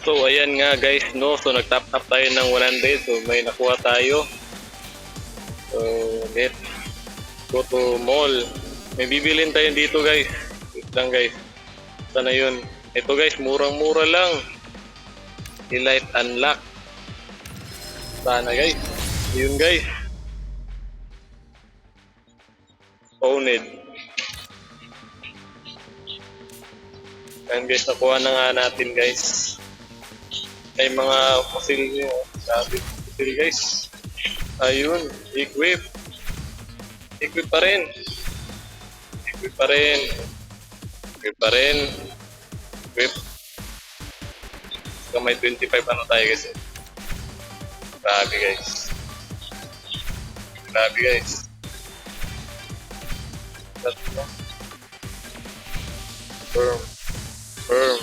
So ayan nga guys, no, so nag-top up tayo ng 100, so may nakuha tayo. So let's go to mall. May bibilin tayo dito guys. Wait lang guys, sana yun. Ito guys, murang-mura lang. Elite unlock. Sana guys, yun guys. Owned. Ayan guys, nakuha na nga natin guys. Ay mga fossil nyo. Sabi fossil guys. Ayun, equip. Equip pa rin. Equip pa rin. Equip pa rin. Equip. So may 25 ano tayo guys. Grabe guys. Grabe guys. Firm. Firm.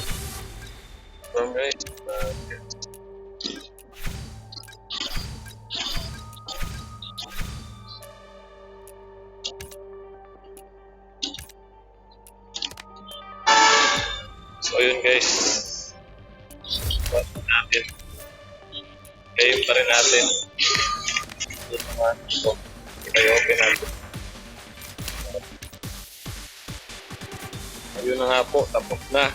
Firm guys. So yun guys. Basta natin. Game pa rin natin. So, tayo open natin. Ayun na nga po, tapos na.